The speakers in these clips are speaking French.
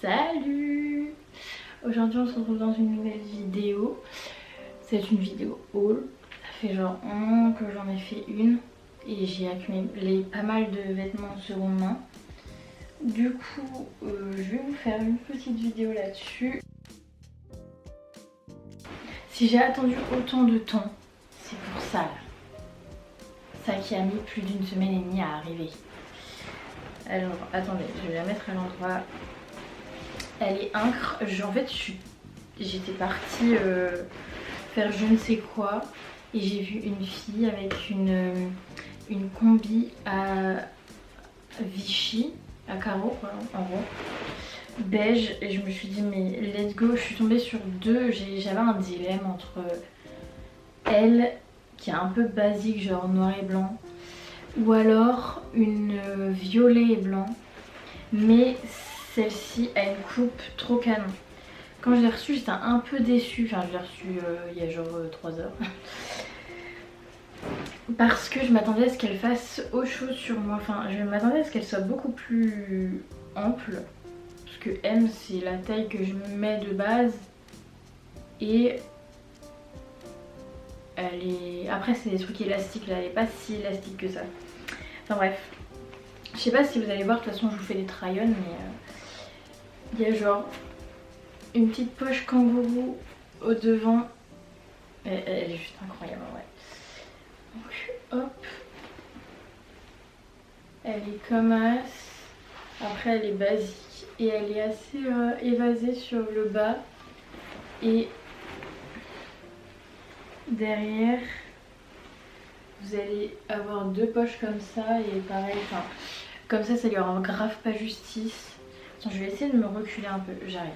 Salut! Aujourd'hui on se retrouve dans une nouvelle vidéo. C'est une vidéo haul. Ça fait genre un an que j'en ai fait une et j'ai accumulé pas mal de vêtements en seconde main. Du coup je vais vous faire une petite vidéo là-dessus. Si j'ai attendu autant de temps, c'est pour ça là. Ça qui a mis plus d'une semaine et demie à arriver. Alors attendez, je vais la mettre à l'endroit. Elle est incre. En fait j'étais partie faire je ne sais quoi et j'ai vu une fille avec une combi à Vichy, à carreaux quoi, en gros, beige, et je me suis dit mais let's go. Je suis tombée sur deux, j'avais un dilemme entre elle qui est un peu basique genre noir et blanc, ou alors une violet et blanc, mais celle-ci a une coupe trop canon. Quand je l'ai reçue, j'étais un peu déçue. Enfin, je l'ai reçue il y a genre 3 heures. Parce que je m'attendais à ce qu'elle fasse autre chose sur moi. Enfin, je m'attendais à ce qu'elle soit beaucoup plus ample. Parce que M, c'est la taille que je mets de base. Et elle est... Après, c'est des trucs élastiques là. Elle n'est pas si élastique que ça. Enfin bref. Je sais pas si vous allez voir. De toute façon, je vous fais des try-on. Mais il y a genre une petite poche kangourou au devant. Elle est juste incroyable en vrai. Donc hop. Elle est comme as. Après elle est basique. Et elle est assez évasée sur le bas. Et derrière vous allez avoir deux poches comme ça. Et pareil, enfin comme ça lui rend grave pas justice. Attends, je vais essayer de me reculer un peu. J'arrive.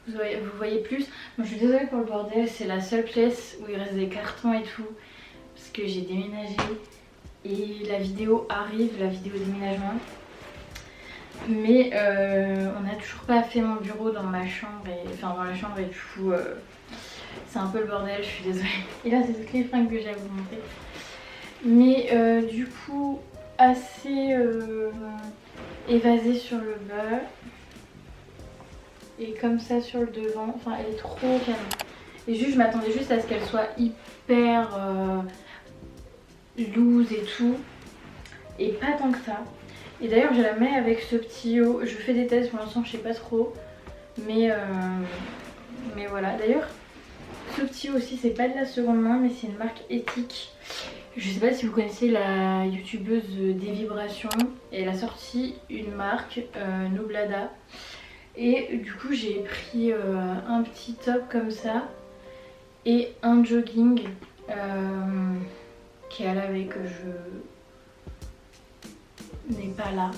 Vous voyez plus. Bon, je suis désolée pour le bordel, c'est la seule pièce où il reste des cartons et tout. Parce que j'ai déménagé et la vidéo arrive, la vidéo déménagement. Mais on n'a toujours pas fait mon bureau dans ma chambre, enfin dans la chambre, et du coup c'est un peu le bordel, je suis désolée. Et là c'est toutes les fringues que j'ai à vous montrer. Mais du coup assez évasée sur le bas. Et comme ça sur le devant, enfin elle est trop canon. Et juste je m'attendais juste à ce qu'elle soit hyper loose et tout. Et pas tant que ça. Et d'ailleurs je la mets avec ce petit haut. Je fais des tests pour l'instant, je sais pas trop. Mais voilà. D'ailleurs ce petit haut aussi c'est pas de la seconde main, mais c'est une marque éthique. Je sais pas si vous connaissez la youtubeuse des vibrations. Elle a sorti une marque, Nublada. Et du coup j'ai pris un petit top comme ça et un jogging qui est à laver, que je n'ai pas là.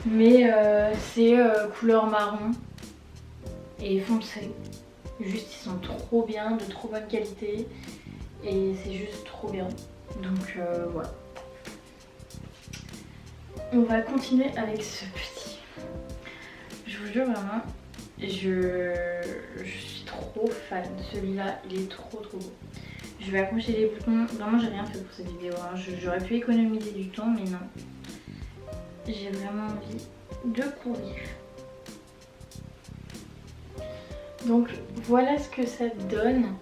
Mais c'est couleur marron et foncé. Juste ils sont trop bien, de trop bonne qualité et c'est juste trop bien. Donc voilà. On va continuer avec ce petit. Je vous jure vraiment, je suis trop fan de celui-là, il est trop beau. Je vais accrocher les boutons, vraiment j'ai rien fait pour cette vidéo, hein. J'aurais pu économiser du temps mais non. J'ai vraiment envie de courir. Donc voilà ce que ça donne,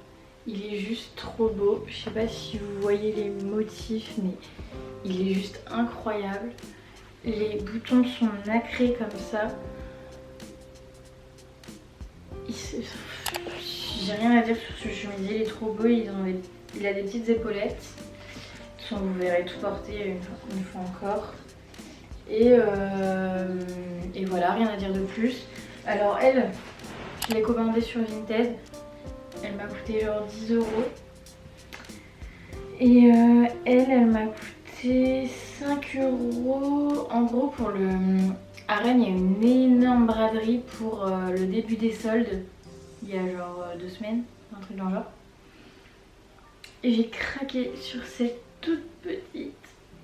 il est juste trop beau. Je sais pas si vous voyez les motifs mais il est juste incroyable. Les boutons sont nacrés comme ça. J'ai rien à dire sur ce chemisier, il est trop beau, il a des petites épaulettes. De toute façon vous verrez tout porter une fois encore. Et voilà, rien à dire de plus. Alors elle, je l'ai commandée sur Vinted. Elle m'a coûté genre 10 €. Et elle m'a coûté 5 €. En gros pour le... À Rennes, il y a une énorme braderie pour le début des soldes. Il y a genre 2 semaines, un truc dans le genre. Et j'ai craqué sur cette toute petite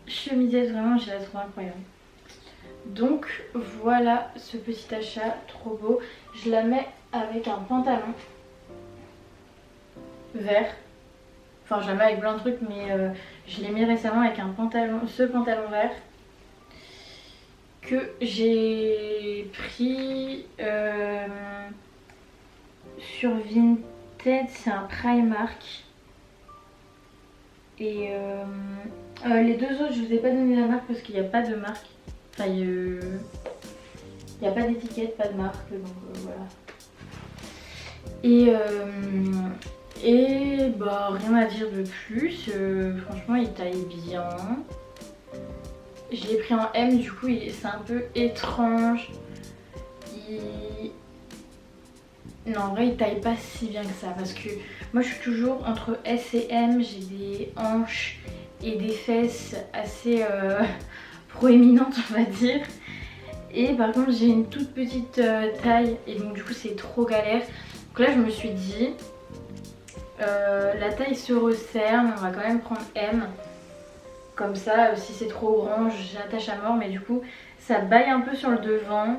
chemisette, vraiment je la trouve incroyable. Donc voilà ce petit achat, trop beau. Je la mets avec un pantalon vert. Enfin je la mets avec plein de trucs mais je l'ai mis récemment avec un pantalon, ce pantalon vert. que j'ai pris sur Vinted, c'est un Primark. Et les deux autres, je vous ai pas donné la marque parce qu'il n'y a pas de marque. Enfin, il n'y a pas d'étiquette, pas de marque, donc voilà. Et bah rien à dire de plus, franchement il taille bien. Je l'ai pris en M, du coup c'est un peu étrange. Non, en vrai il taille pas si bien que ça parce que moi je suis toujours entre S et M, j'ai des hanches et des fesses assez proéminentes on va dire. Et par contre j'ai une toute petite taille et donc du coup c'est trop galère. Donc là je me suis dit, la taille se resserre mais on va quand même prendre M. Comme ça si c'est trop grand j'attache à mort mais du coup ça baille un peu sur le devant.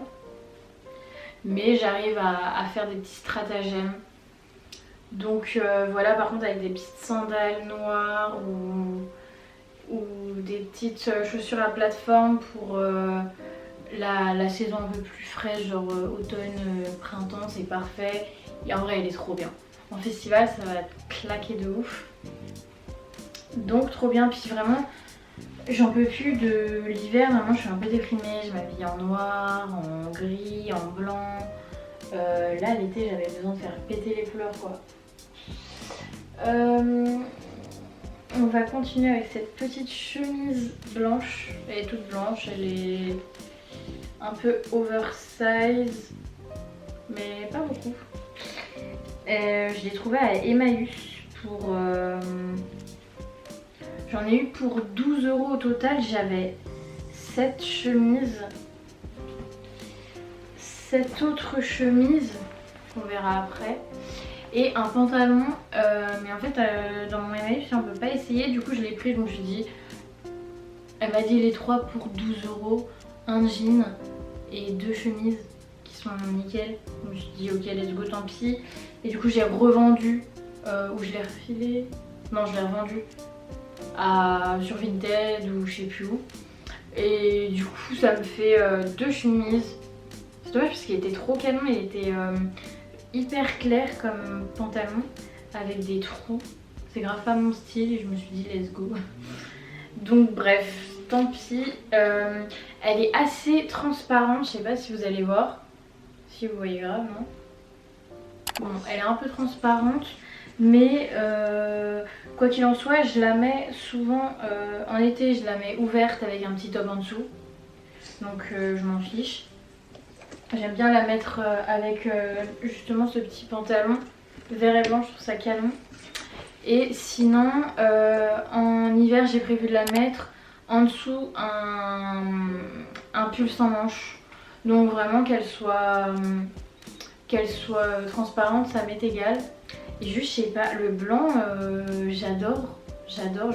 Mais j'arrive à faire des petits stratagèmes. Donc voilà, par contre avec des petites sandales noires ou des petites chaussures à plateforme pour la saison un peu plus fraîche, genre automne, printemps, c'est parfait. Et en vrai elle est trop bien. En festival ça va claquer de ouf. Donc trop bien, puis vraiment j'en peux plus de l'hiver, maintenant je suis un peu déprimée, je m'habille en noir, en gris, en blanc. Là l'été j'avais besoin de faire péter les couleurs quoi. On va continuer avec cette petite chemise blanche. Elle est toute blanche, elle est un peu oversize, mais pas beaucoup. Je l'ai trouvée à Emmaüs pour... J'en ai eu pour 12 € au total, j'avais 7 chemises. 7 autres chemises, qu'on verra après. Et un pantalon, mais en fait dans mon Emmaüs on peut pas essayer, du coup je l'ai pris donc je me suis dit... Elle m'a dit les 3 pour 12 €, un jean et 2 chemises qui sont nickel. Donc je me suis dit ok let's go tant pis. Et du coup j'ai revendu, ou je l'ai refilé, non je l'ai revendu sur Vinted ou je sais plus où. Et du coup ça me fait 2 chemises. C'est dommage parce qu'il était trop canon, il était hyper clair comme pantalon avec des trous. C'est grave pas mon style et je me suis dit let's go. Donc bref, tant pis. Elle est assez transparente, je sais pas si vous allez voir. Si vous voyez grave, non? Bon, elle est un peu transparente. Mais quoi qu'il en soit, je la mets souvent en été, je la mets ouverte avec un petit top en dessous. Donc je m'en fiche. J'aime bien la mettre avec justement ce petit pantalon vert et blanc, je trouve ça canon. Et sinon, en hiver, j'ai prévu de la mettre en dessous un pull sans manches. Donc vraiment qu'elle soit transparente, ça m'est égal. Et juste, je sais pas, le blanc, j'adore. J'adore.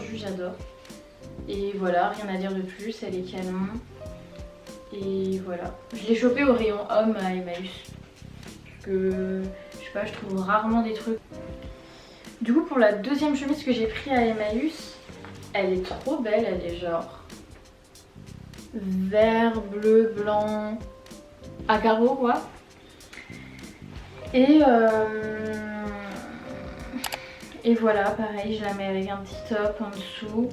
Et voilà, rien à dire de plus, elle est canon. Et voilà. Je l'ai chopé au rayon homme à Emmaüs. Parce que, je sais pas, je trouve rarement des trucs. Du coup, pour la deuxième chemise que j'ai pris à Emmaüs, elle est trop belle, elle est genre vert, bleu, blanc, à carreaux quoi. Et voilà, pareil, je la mets avec un petit top en dessous,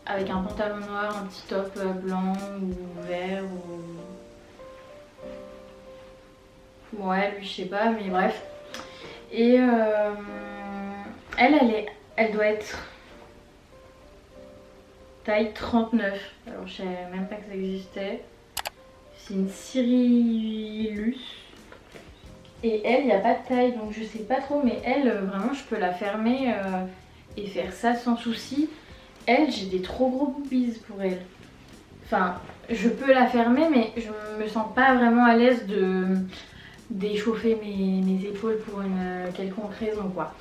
avec un pantalon noir, un petit top blanc ou vert ou... Ouais, lui je sais pas, mais bref. Et elle doit être taille 39. Alors je savais même pas que ça existait. C'est une Cyrillus. Et elle, il n'y a pas de taille, donc je sais pas trop, mais elle, vraiment, je peux la fermer et faire ça sans souci. Elle, j'ai des trop gros boobies pour elle. Enfin, je peux la fermer, mais je me sens pas vraiment à l'aise d'échauffer mes épaules pour une quelconque raison, quoi.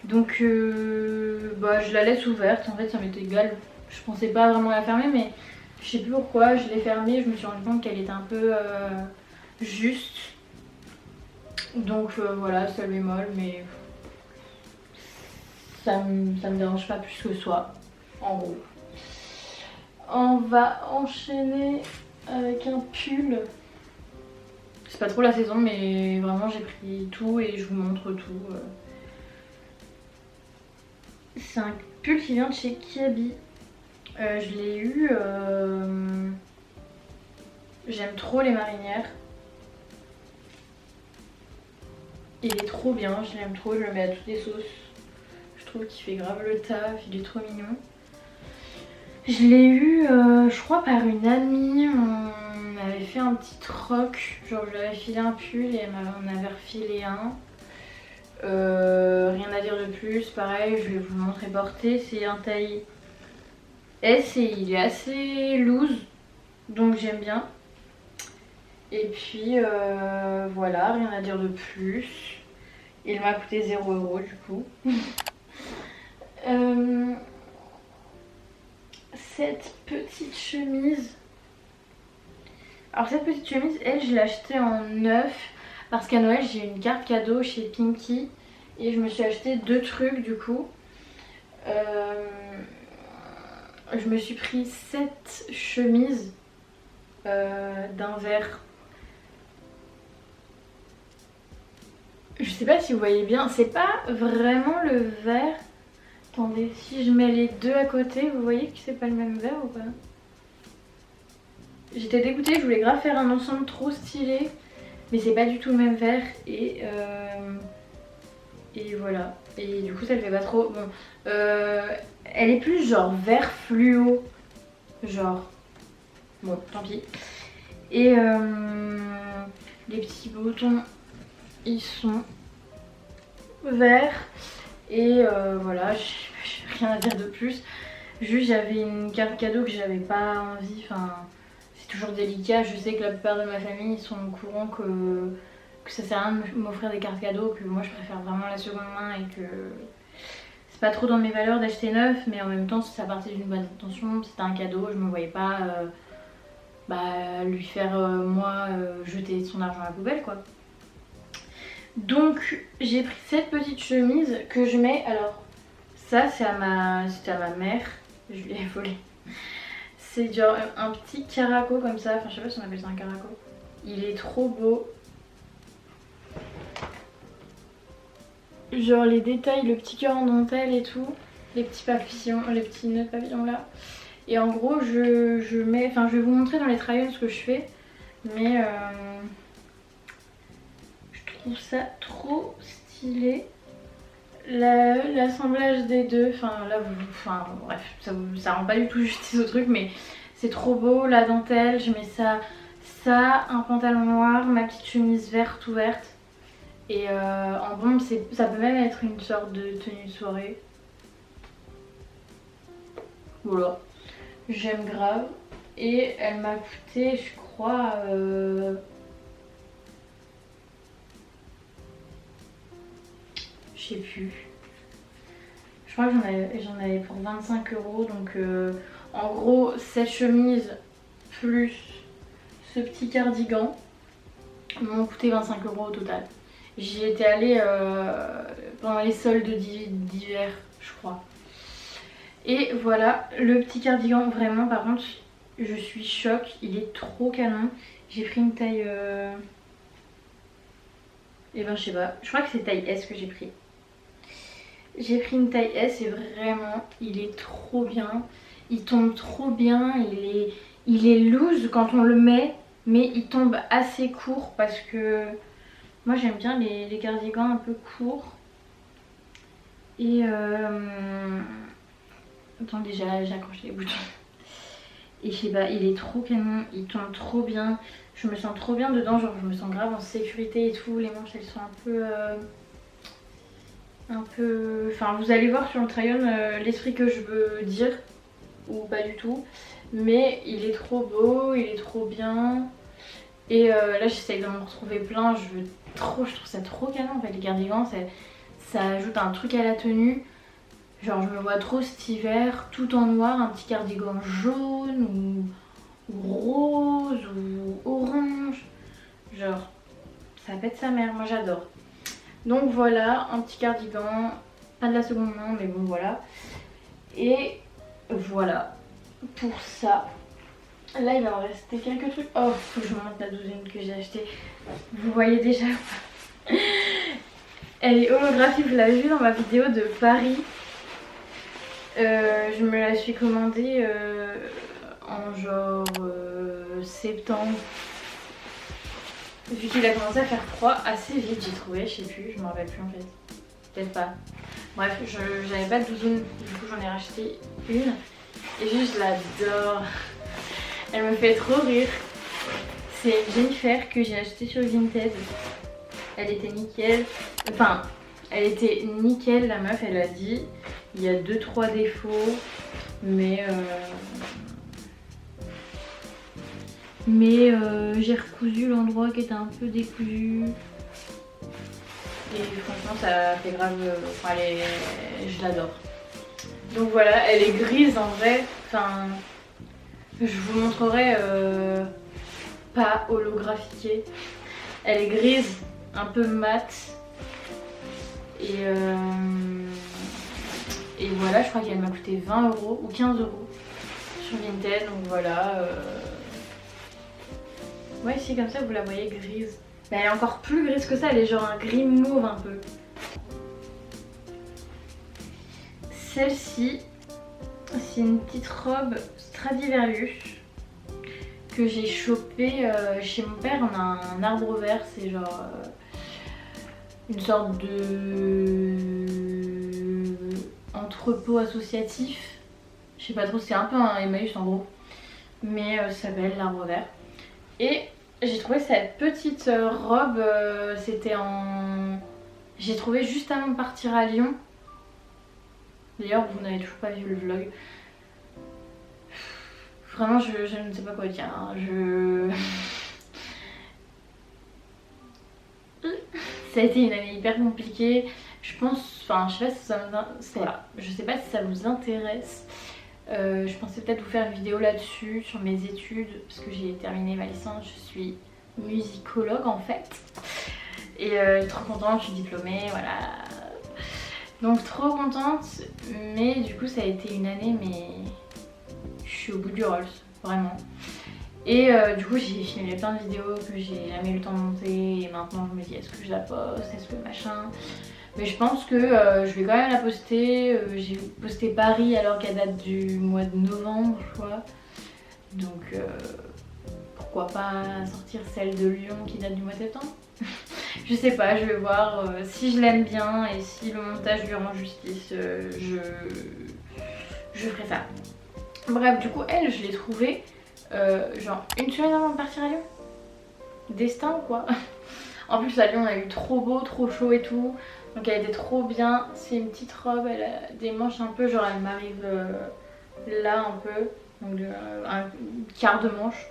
Donc, bah, je la laisse ouverte. En fait, ça m'est égal. Je pensais pas vraiment la fermer, mais je sais plus pourquoi. Je l'ai fermée, je me suis rendu compte qu'elle était un peu juste. Donc voilà, ça lui molle, mais ça me dérange pas plus que ça, en gros. On va enchaîner avec un pull. C'est pas trop la saison, mais vraiment j'ai pris tout et je vous montre tout. C'est un pull qui vient de chez Kiabi. Je l'ai eu. J'aime trop les marinières. Il est trop bien, je l'aime trop, je le mets à toutes les sauces. Je trouve qu'il fait grave le taf, il est trop mignon. Je l'ai eu, je crois, par une amie. On avait fait un petit troc. Genre, je lui avais filé un pull et elle m'en avait refilé un. Rien à dire de plus. Pareil, je vais vous le montrer porter. C'est un taille S et il est assez loose. Donc, j'aime bien. Et puis, voilà, rien à dire de plus. Il m'a coûté 0 € du coup. Cette petite chemise. Alors cette petite chemise, elle, je l'ai achetée en neuf parce qu'à Noël j'ai eu une carte cadeau chez Pinky et je me suis acheté 2 trucs du coup. Je me suis pris 7 chemises d'un vert. Je sais pas si vous voyez bien, c'est pas vraiment le vert. Attendez, si je mets les deux à côté, vous voyez que c'est pas le même vert ou pas? J'étais dégoûtée, je voulais grave faire un ensemble trop stylé, mais c'est pas du tout le même vert et voilà. Et du coup ça le fait pas trop. Bon, elle est plus genre vert fluo, genre. Bon, tant pis. Et les petits boutons, ils sont verts. Et voilà, j'ai rien à dire de plus. Juste j'avais une carte cadeau que j'avais pas envie, enfin c'est toujours délicat. Je sais que la plupart de ma famille sont au courant que ça sert à rien de m'offrir des cartes cadeaux, que moi je préfère vraiment la seconde main et que c'est pas trop dans mes valeurs d'acheter neuf, mais en même temps si ça partait d'une bonne intention, c'était un cadeau, je me voyais pas lui faire jeter son argent à la poubelle quoi. Donc j'ai pris cette petite chemise que je mets, alors ça c'était à ma mère, je lui ai volé. C'est genre un petit caraco comme ça, enfin je sais pas si on appelle ça un caraco. Il est trop beau. Genre les détails, le petit cœur en dentelle et tout, les petits papillons, les petits nœuds de papillons là. Et en gros je mets, enfin je vais vous montrer dans les try-on ce que je fais, mais je trouve ça trop stylé. L'assemblage des deux, enfin là bref, ça rend pas du tout justice au truc, mais c'est trop beau. La dentelle, je mets ça, un pantalon noir, ma petite chemise verte ouverte. Et en bombe, ça peut même être une sorte de tenue de soirée. Voilà, j'aime grave. Et elle m'a coûté, je crois, je sais plus. Je crois que j'en avais pour 25 €. Donc en gros, cette chemise plus ce petit cardigan m'ont coûté 25 € au total. J'y étais allée pendant les soldes d'hiver, je crois. Et voilà, le petit cardigan, vraiment par contre, je suis choc, il est trop canon. J'ai pris une taille... Eh ben je sais pas, je crois que c'est taille S que j'ai pris. J'ai pris une taille S et vraiment, il est trop bien. Il tombe trop bien, il est loose quand on le met, mais il tombe assez court parce que moi j'aime bien les cardigans un peu courts. Et attendez, j'ai accroché les boutons. Et je sais pas, il est trop canon, il tombe trop bien. Je me sens trop bien dedans, genre je me sens grave en sécurité et tout. Les manches elles sont un peu... Enfin vous allez voir sur le try-on l'esprit que je veux dire, ou pas du tout. Mais il est trop beau, il est trop bien. Et là j'essaye de m'en retrouver plein, je trouve ça trop canon en fait les cardigans, ça ajoute un truc à la tenue. Genre je me vois trop cet hiver, tout en noir, un petit cardigan jaune ou rose ou orange. Genre ça pète sa mère, moi j'adore. Donc voilà, un petit cardigan, pas de la seconde main mais bon voilà. Et voilà pour ça. Là il va en rester quelques trucs. Oh, faut que je vous montre la douzaine que j'ai achetée. Vous voyez déjà. Elle est holographique, vous l'avez vu dans ma vidéo de Paris. Je me la suis commandée en genre septembre. Vu qu'il a commencé à faire froid assez vite, j'ai trouvé, je sais plus, je m'en rappelle plus en fait. Peut-être pas. Bref, j'avais pas de doudoune, du coup j'en ai racheté une. Et juste je l'adore. Elle me fait trop rire. C'est une Jennifer que j'ai achetée sur Vinted. Elle était nickel. Enfin, elle était nickel, la meuf, elle a dit. Il y a 2-3 défauts, mais j'ai recousu l'endroit qui était un peu décousu. Et franchement, ça fait grave. Enfin, je l'adore. Donc voilà, elle est grise en vrai. Enfin, je vous montrerai pas holographiquée. Elle est grise, un peu mat. Et voilà, je crois qu'elle m'a coûté 20 € ou 15 € sur Vinted. Donc voilà. Ouais, si comme ça vous la voyez grise. Mais elle est encore plus grise que ça, elle est genre un gris mauve un peu. Celle-ci, c'est une petite robe Stradivarius que j'ai chopée chez mon père. On a un arbre vert, c'est genre une sorte de entrepôt associatif. Je sais pas trop, c'est un peu un Emmaüs en gros. Mais ça s'appelle l'arbre vert. Et j'ai trouvé cette petite robe, c'était en... J'ai trouvé juste avant de partir à Lyon. D'ailleurs, vous n'avez toujours pas vu le vlog. Vraiment, je ne sais pas quoi dire. Hein. Ça a été une année hyper compliquée. Je pense, enfin, je sais pas si ça vous intéresse. Je pensais peut-être vous faire une vidéo là-dessus, sur mes études, parce que j'ai terminé ma licence, je suis musicologue en fait. Et trop contente, je suis diplômée, voilà. Donc trop contente, mais du coup ça a été une année, mais je suis au bout du Rolls, vraiment. Et du coup j'ai filmé plein de vidéos que j'ai jamais eu le temps de monter, et maintenant je me dis est-ce que je la poste, est-ce que machin. Mais je pense que je vais quand même la poster. J'ai posté Paris alors qu'elle date du mois de novembre, je crois. Donc pourquoi pas sortir celle de Lyon qui date du mois de septembre. Je sais pas, je vais voir si je l'aime bien et si le montage lui rend justice, je ferai ça. Bref, du coup elle, je l'ai trouvée genre une semaine avant de partir à Lyon. Destin ou quoi. En plus à Lyon on a eu trop beau, trop chaud et tout. Donc elle était trop bien. C'est une petite robe, elle a des manches un peu, genre elle m'arrive là un peu. Donc un quart de manche.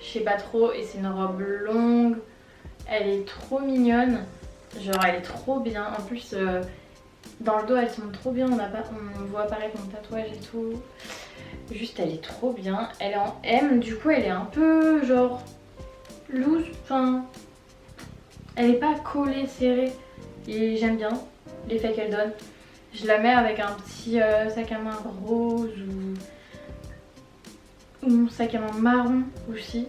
Je sais pas trop. Et c'est une robe longue. Elle est trop mignonne. Genre elle est trop bien. En plus dans le dos elle se montre trop bien. On voit apparaître mon tatouage et tout. Juste elle est trop bien. Elle est en M. Du coup elle est un peu genre loose. Enfin elle est pas collée, serrée. Et j'aime bien l'effet qu'elle donne. Je la mets avec un petit sac à main rose ou mon sac à main marron aussi.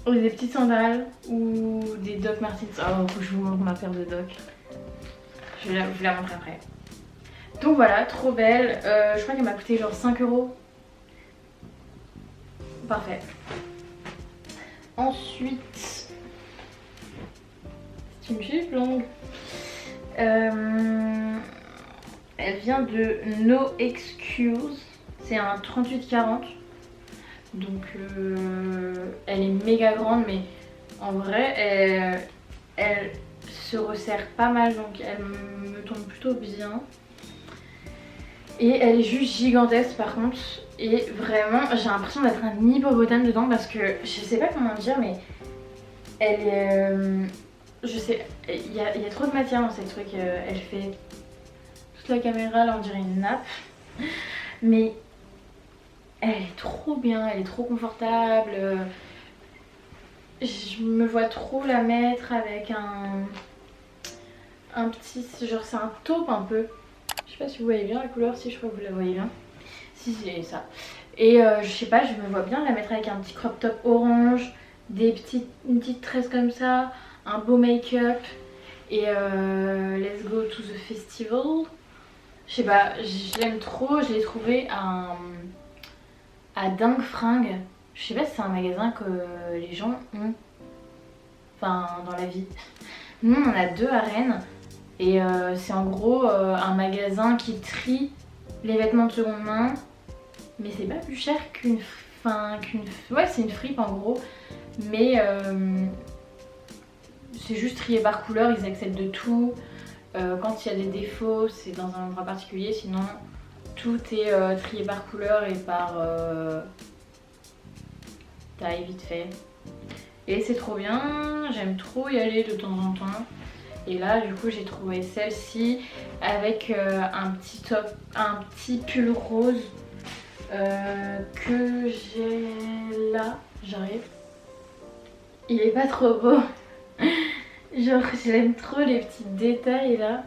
Ou des petites sandales ou des Doc Martens. Oh, faut que je vous montre ma paire de Doc. Je vais vous la montrer après. Donc voilà, trop belle. Je crois qu'elle m'a coûté genre 5 €. Parfait. Ensuite, c'est une jupe longue. Elle vient de No Excuse. C'est un 38-40. Donc elle est méga grande, mais en vrai elle se resserre pas mal, donc elle me tombe plutôt bien. Et elle est juste gigantesque par contre. Et vraiment j'ai l'impression d'être un hippopotame dedans parce que je sais pas comment dire, mais elle est... je sais, il y a trop de matière dans ces trucs. Elle fait toute la caméra, là on dirait une nappe. Mais elle est trop bien, elle est trop confortable. Je me vois trop la mettre avec un petit... genre c'est un taupe un peu. Je sais pas si vous voyez bien la couleur, si je crois que vous la voyez bien. Si c'est ça. Et je sais pas, je me vois bien la mettre avec un petit crop top orange, une petite tresse comme ça, un beau make-up et let's go to the festival. Je sais pas, je l'aime trop, je l'ai trouvé à Dingue Fringue. Je sais pas si c'est un magasin que les gens ont, enfin dans la vie. Nous on en a 2 à Rennes et c'est en gros un magasin qui trie les vêtements de seconde main, mais c'est pas plus cher ouais c'est une fripe en gros, mais c'est juste trié par couleur, ils acceptent de tout. Quand il y a des défauts, c'est dans un endroit particulier, sinon tout est trié par couleur et par taille vite fait. Et c'est trop bien, j'aime trop y aller de temps en temps. Et là du coup j'ai trouvé celle-ci avec un petit top, un petit pull rose que j'ai là, j'arrive. Il est pas trop beau. Genre j'aime trop les petits détails là.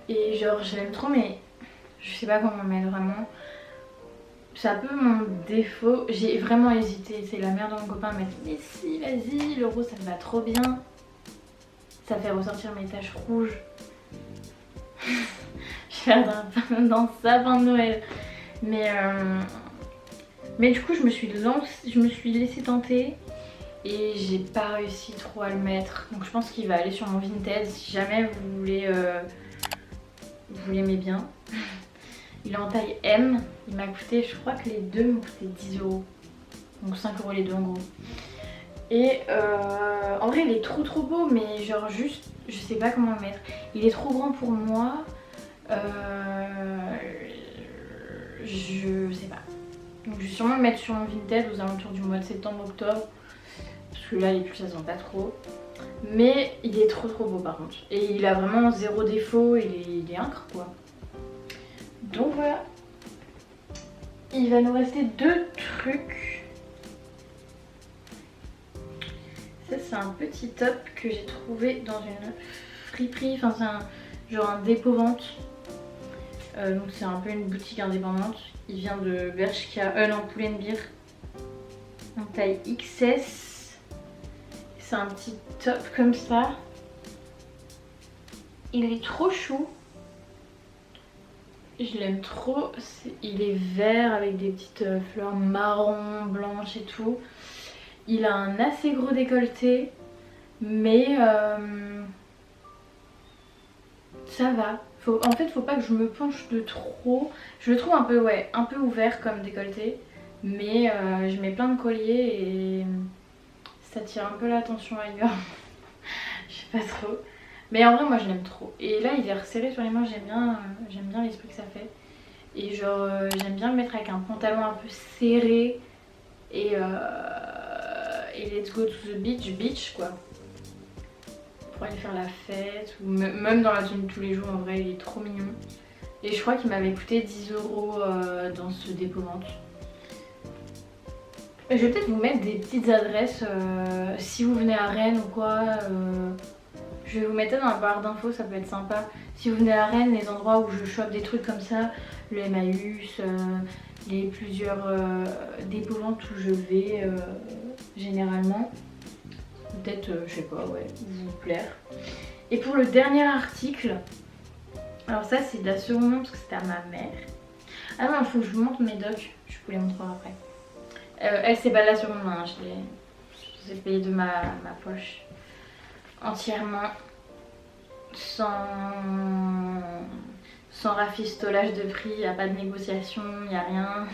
Et genre je l'aime trop mais je sais pas comment mettre vraiment. C'est un peu mon défaut. J'ai vraiment hésité. C'est la mère de mon copain m'a dit mais si vas-y le rose ça te va trop bien. Ça fait ressortir mes taches rouges. Je vais faire dans sapin de Noël. Mais du coup je me suis laissée tenter. Et j'ai pas réussi trop à le mettre. Donc je pense qu'il va aller sur mon Vinted si jamais vous l'aimez bien. Il est en taille M. Il m'a coûté, je crois que les deux m'ont coûté 10 €. Donc 5 € les deux en gros. Et en vrai il est trop beau mais genre juste je sais pas comment le mettre. Il est trop grand pour moi. Je sais pas. Donc je vais sûrement le mettre sur mon Vinted aux alentours du mois de septembre-octobre. Parce que là les pulls ça se vend pas trop. Mais il est trop beau par contre. Et il a vraiment 0 défaut, il est incre quoi. Donc voilà. Il va nous rester 2 trucs. Ça c'est un petit top que j'ai trouvé dans une friperie. Enfin c'est genre un dépôt-vente. Donc c'est un peu une boutique indépendante. Il vient de Bershka, non Pull&Bear. En taille XS. C'est un petit top comme ça. Il est trop chou. Je l'aime trop. Il est vert avec des petites fleurs marron, blanches et tout. Il a un assez gros décolleté. Mais ça va. En fait, faut pas que je me penche de trop. Je le trouve un peu, ouais, un peu ouvert comme décolleté. Mais je mets plein de colliers et ça tire un peu l'attention ailleurs. Je sais pas trop. Mais en vrai moi je l'aime trop. Et là il est resserré sur les mains, j'aime bien l'esprit que ça fait. Et genre j'aime bien le mettre avec un pantalon un peu serré. Et let's go to the beach quoi. Pour aller faire la fête. Ou même dans la tenue de tous les jours en vrai il est trop mignon. Et je crois qu'il m'avait coûté 10 € dans ce dépôt-vente. Je vais peut-être vous mettre des petites adresses si vous venez à Rennes ou quoi. Je vais vous mettre ça dans la barre d'infos, ça peut être sympa. Si vous venez à Rennes, les endroits où je chope des trucs comme ça, le Emmaüs, les plusieurs dépôt-ventes où je vais généralement. Peut-être, je sais pas, ouais, vous plaire. Et pour le dernier article, alors ça c'est de la seconde main parce que c'était à ma mère. Ah non, il faut que je vous montre mes docs, je vous les montrerai après. Elle c'est pas de la seconde main, je les ai payés de ma poche. Entièrement. Sans rafistolage de prix, il n'y a pas de négociation, il n'y a rien.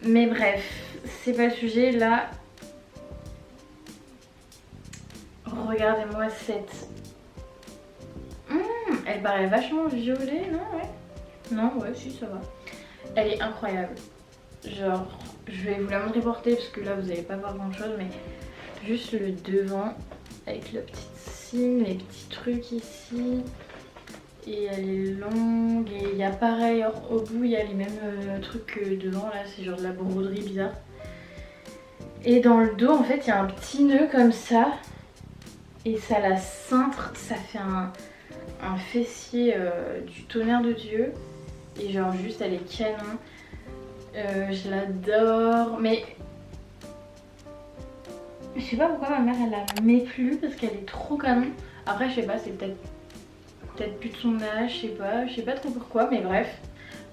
Mais bref, c'est pas le sujet là. Regardez-moi cette... elle paraît vachement violet, non? Ouais. Non, ouais, si, ça va. Elle est incroyable. Genre, je vais vous la montrer portée parce que là vous n'allez pas voir grand chose, mais juste le devant avec le petit signe, les petits trucs ici. Et elle est longue et il y a pareil au bout, il y a les mêmes trucs que devant là, c'est genre de la broderie bizarre. Et dans le dos en fait il y a un petit nœud comme ça et ça la cintre, ça fait un fessier du tonnerre de Dieu. Et genre juste elle est canon. Je l'adore. Mais je sais pas pourquoi ma mère elle la met plus parce qu'elle est trop canon. Après je sais pas, c'est peut-être plus de son âge, je sais pas trop pourquoi, mais bref.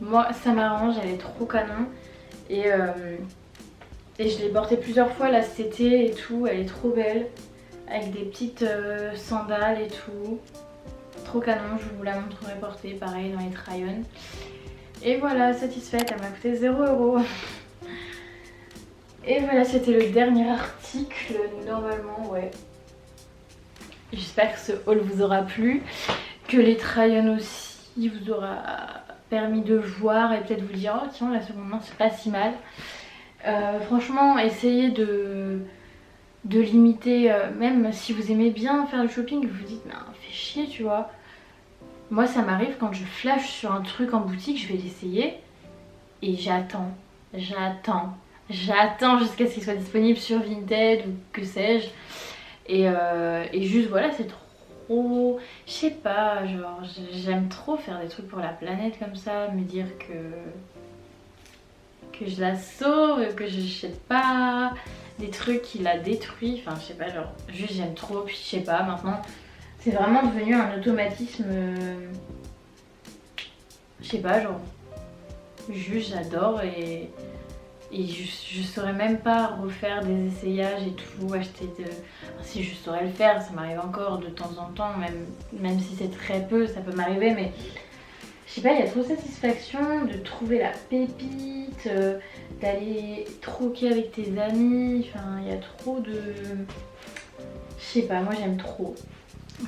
Moi ça m'arrange, elle est trop canon. Et je l'ai portée plusieurs fois là cet été et tout, elle est trop belle. Avec des petites sandales et tout. Trop canon, je vous la montrerai portée, pareil dans les try-on. Et voilà, satisfaite, elle m'a coûté 0 €. Et voilà, c'était le dernier article, normalement, ouais. J'espère que ce haul vous aura plu, que les try-on aussi vous aura permis de voir et peut-être vous dire, oh tiens, la seconde main c'est pas si mal. Franchement, essayez de limiter, même si vous aimez bien faire du shopping, vous vous dites, mais fais chier, tu vois. Moi ça m'arrive quand je flash sur un truc en boutique, je vais l'essayer et j'attends jusqu'à ce qu'il soit disponible sur Vinted ou que sais-je. Et juste voilà, c'est trop, je sais pas, genre j'aime trop faire des trucs pour la planète comme ça, me dire que je la sauve, que je sais pas, des trucs qui la détruisent, enfin je sais pas, genre juste j'aime trop, puis je sais pas, maintenant c'est vraiment devenu un automatisme, je sais pas, genre juste j'adore et je saurais même pas refaire des essayages et tout, acheter de... Enfin, si je saurais le faire, ça m'arrive encore de temps en temps, même si c'est très peu, ça peut m'arriver, mais je sais pas, il y a trop de satisfaction de trouver la pépite, d'aller troquer avec tes amis, enfin il y a trop de... Je sais pas, moi j'aime trop.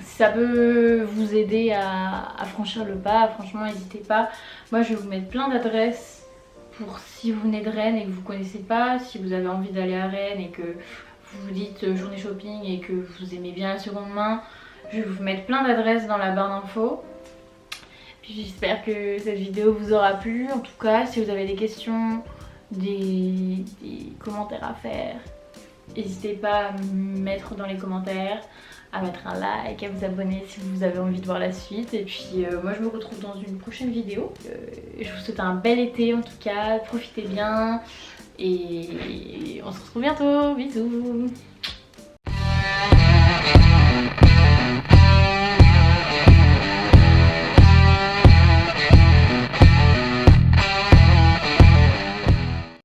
Si ça peut vous aider à franchir le pas, franchement n'hésitez pas. Moi je vais vous mettre plein d'adresses pour si vous venez de Rennes et que vous connaissez pas, si vous avez envie d'aller à Rennes et que vous vous dites journée shopping et que vous aimez bien la seconde main, je vais vous mettre plein d'adresses dans la barre d'infos. Puis j'espère que cette vidéo vous aura plu. En tout cas, si vous avez des questions, des commentaires à faire, n'hésitez pas à me mettre dans les commentaires, à mettre un like, à vous abonner si vous avez envie de voir la suite. Et puis moi je me retrouve dans une prochaine vidéo. Je vous souhaite un bel été en tout cas, profitez bien et on se retrouve bientôt, bisous.